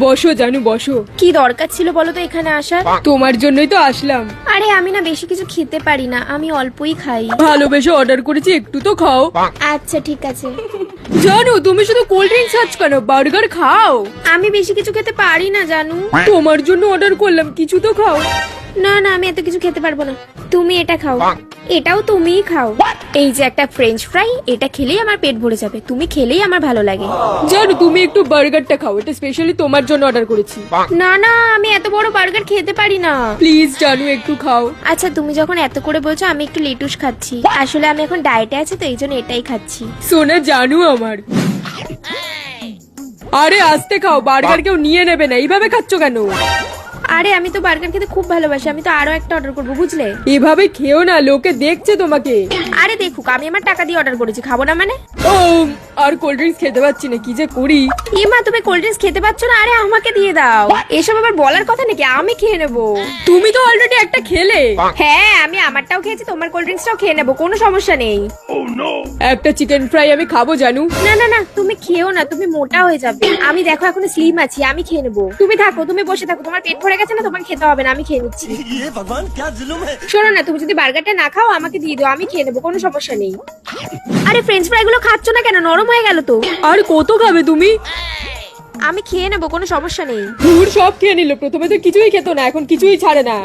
বসো জানু, বসো। কি দরকার ছিল বলো তো এখানে আসার? তোমার জন্যই তো আসলাম। আরে আমি না বেশি কিছু খেতে পারি না, আমি অল্পই খাই। ভালোবেসে অর্ডার করেছি, একটু তো খাও। আচ্ছা ঠিক আছে। জানু, তুমি শুধু কোল্ড ড্রিঙ্কস খাচ্ছ কেন? বার্গার খাও। আমি বেশি কিছু খেতে পারি না জানু। তোমার জন্য অর্ডার করলাম, কিছু তো খাও। না না, আমি এত কিছু খেতে পারবো না। তুমি এটা খাও, এটাও তুমিই খাও। এই যে একটা ফ্রেঞ্চ ফ্রাই, এটা খেলেই আমার পেট ভরে যাবে, তুমি খেলেই আমার ভালো লাগে। জানু, তুমি একটু বার্গারটা খাও, এটা স্পেশালি তোমার জন্য অর্ডার করেছি। না না, আমি এত বড় বার্গার খেতে পারি না। প্লিজ জানু, একটু খাও। আচ্ছা তুমি যখন এত করে বলছো, আমি একটু লেটুস খাচ্ছি। আসলে আমি এখন ডায়েটে আছি তো, এই জন্য এটাই খাচ্ছি। সোনা জানু আমার। আরে আস্তে খাও, বার্গার কেউ নিয়ে নেবে না, এইভাবে খাচ্ছ কেন? আরে আমি তো বার্গার খেতে খুব ভালোবাসি, আমি তো আরো একটা অর্ডার করবো, বুঝলে? এভাবে খেও না, লোকে দেখছে তোমাকে। আরে দেখুক, আমি আমার টাকা দিয়ে অর্ডার করেছি, খাবো না মানে? ও, আর কোল্ড ড্রিঙ্কস খেতে পাচ্ছি না, কি যে করি। ইমা, তুমি কোল্ড ড্রিঙ্কস খেতে পাচ্ছ না? আরে আমাকে দিয়ে দাও। এসব আবার বলার কথা নাকি? আমি খেয়ে নেবো। তুমি তো অলরেডি একটা খেলে। হ্যাঁ, আমি আমারটাও খেয়েছি, তোমার কোল্ড ড্রিঙ্কসটাও খেয়ে নেবো, কোনো সমস্যা নেই। একটা চিকেন ফ্রাই আমি খাবো জানু। না না না, তুমি খেও না, তুমি মোটা হয়ে যাবে। আমি দেখো এখন স্লিম আছি, আমি খেয়ে নেবো। তুমি থাকো, তুমি বসে থাকো, তোমার পেট ভরে গেছে না, তোমাকে খেতে হবে না, আমি খেয়ে নিচ্ছি। ये भगवान क्या जुल्म है। শোনো না, তুমি যদি বার্গারটা না খাও আমাকে দিয়ে দাও, আমি খেয়ে নেবো, কোনো সমস্যা নেই। আরে ফ্রেঞ্চ ফ্রাই গুলো খাচ্ছ না কেন? নরম হয়ে গেল তো। আর কত খাবে তুমি? আমি খেয়ে নেবো, কোনো সমস্যা নেই। ধুর, সব খেয়ে নিল। প্রথমে তো কিছুই খেত না, এখন কিছুই ছাড়ে না।